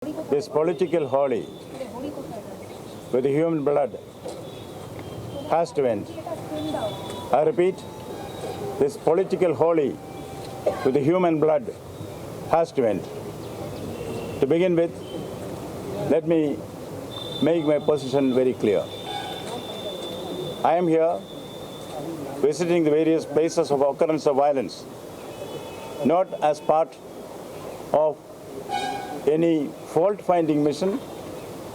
This political holy with human blood has to end. I repeat, this political holy with human blood has to end. To begin with, let me make my position very clear. I am here visiting the various places of occurrence of violence, not as part of any fault-finding mission,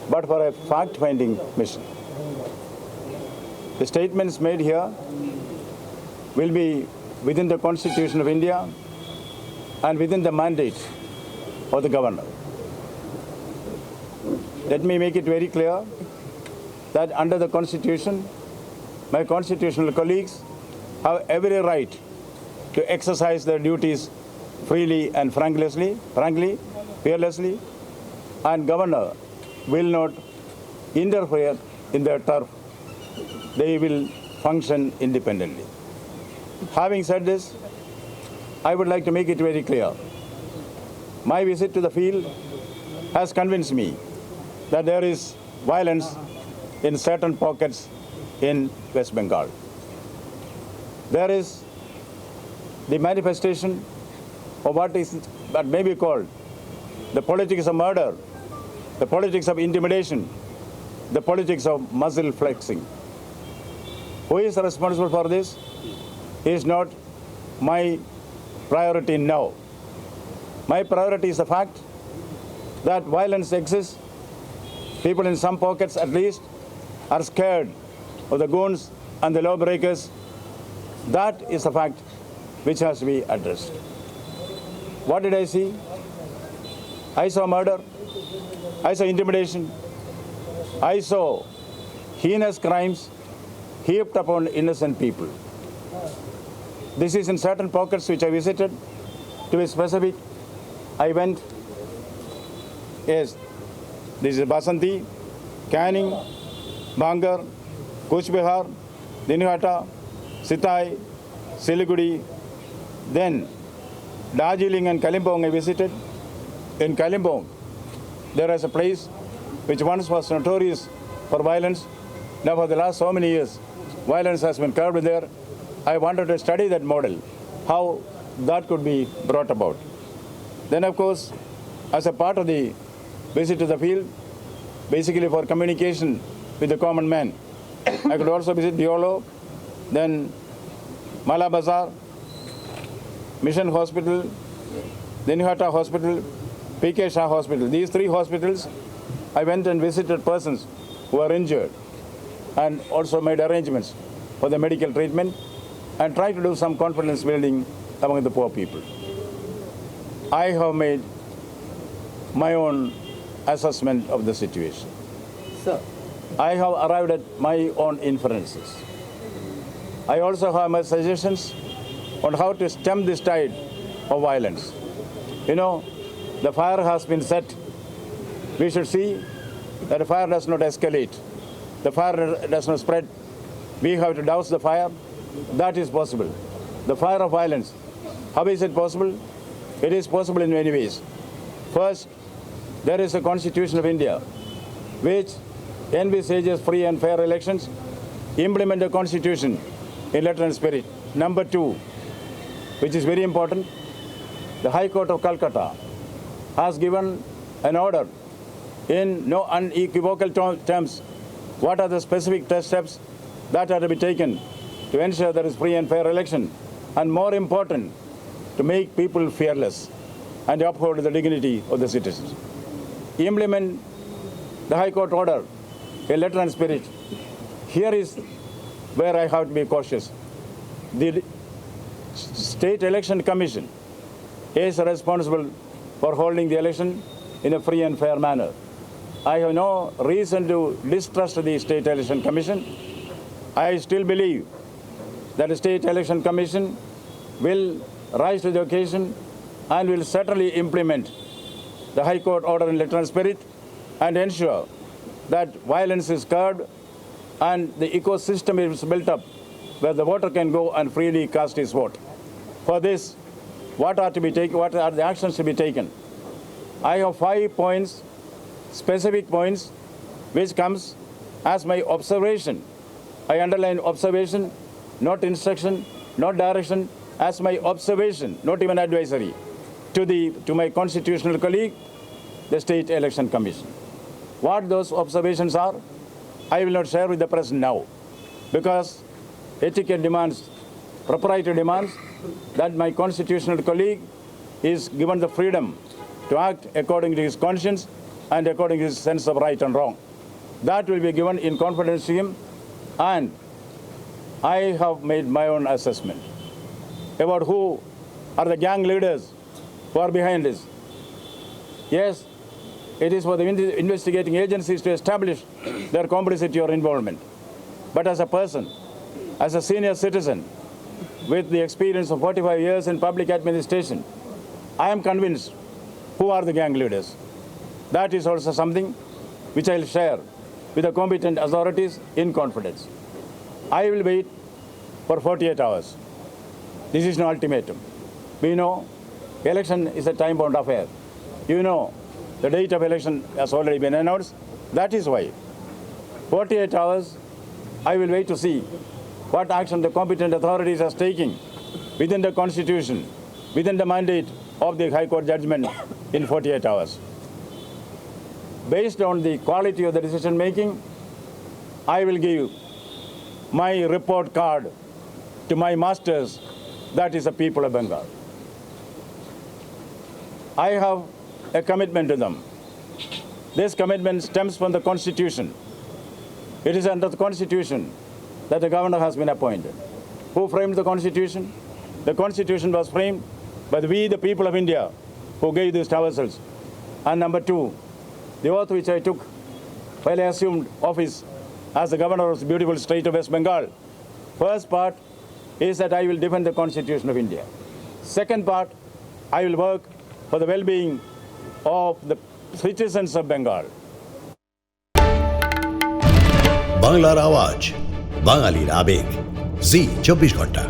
but for a fact-finding mission. The statements made here will be within the Constitution of India and within the mandate of the Governor. Let me make it very clear that under the Constitution, my constitutional colleagues have every right to exercise their duties freely and frankly, fearlessly, and Governor will not interfere in their turf. They will function independently. Having said this, I would like to make it very clear. My visit to the field has convinced me that there is violence in certain pockets in West Bengal. There is the manifestation of what may be called the politics of murder, the politics of intimidation, the politics of muscle flexing. Who is responsible for this is not my priority now. My priority is the fact that violence exists. People in some pockets at least are scared of the goons and the lawbreakers. That is a fact which has to be addressed. What did I see? I saw murder. I saw intimidation. I saw heinous crimes heaped upon innocent people. This is in certain pockets which I visited. To be specific, I went, yes, this is Basanti, Canning, Bangar, Kuch Bihar, Ghanta, Sitai, Siliguri, then Darjeeling and Kalimpong I visited. In Kalimpong, there is a place which once was notorious for violence. Now for the last so many years, violence has been curbed there. I wanted to study that model, how that could be brought about. Then of course, as a part of the visit to the field, basically for communication with the common man, I could also visit Diolo, then Mala Bazar, Mission Hospital, Ghanta Hospital, PK Shah Hospital. These three hospitals, I went and visited persons who were injured and also made arrangements for the medical treatment and tried to do some confidence building among the poor people. I have made my own assessment of the situation. Sir, I have arrived at my own inferences. I also have my suggestions on how to stem this tide of violence. You know, the fire has been set. We should see that the fire does not escalate. The fire does not spread. We have to douse the fire. That is possible. The fire of violence, how is it possible? It is possible in many ways. First, there is a Constitution of India which envisages free and fair elections. Implement the Constitution in letter and spirit. Number two, which is very important, the High Court of Calcutta has given an order in no unequivocal terms what are the specific test steps that are to be taken to ensure there is free and fair election, and more important, to make people fearless and uphold the dignity of the citizens. Implement the High Court order in letter and spirit. Here is where I have to be cautious. The State Election Commission is responsible for holding the election in a free and fair manner. I have no reason to distrust the State Election Commission. I still believe that the State Election Commission will rise to the occasion and will certainly implement the High Court order in letter and spirit and ensure that violence is curbed and the ecosystem is built up where the voter can go and freely cast his vote. For this, what are the actions to be taken? I have 5 points specific points which comes as my observation. I underline observation, not instruction, not direction, as my observation, not even advisory, to my constitutional colleague, the State Election Commission. What those observations are, I will not share with the press now, because etiquette demands, propriety demands that my constitutional colleague is given the freedom to act according to his conscience and according to his sense of right and wrong. That will be given in confidence to him, and I have made my own assessment about who are the gang leaders who are behind this. Yes, it is for the investigating agencies to establish their complicity or involvement. But as a person, as a senior citizen with the experience of 45 years in public administration, I am convinced who are the gang leaders. That is also something which I will share with the competent authorities in confidence. I will wait for 48 hours. This is an ultimatum. We know election is a time-bound affair. You know the date of election has already been announced. That is why 48 hours I will wait to see what action the competent authorities are taking within the Constitution, within the mandate of the High Court judgment in 48 hours. Based on the quality of the decision making, I will give my report card to my masters, that is the people of Bengal. I have a commitment to them. This commitment stems from the Constitution. It is under the Constitution that the governor has been appointed. Who framed the Constitution? The Constitution was framed by we, the people of India, who gave this to ourselves. And number two, the oath which I took while I assumed office as the governor of the beautiful state of West Bengal. First part is that I will defend the Constitution of India. Second part, I will work for the well-being of the citizens of Bengal. বাংলার আওয়াজ, বাঙালির আবেগ, জি 24 ঘন্টা।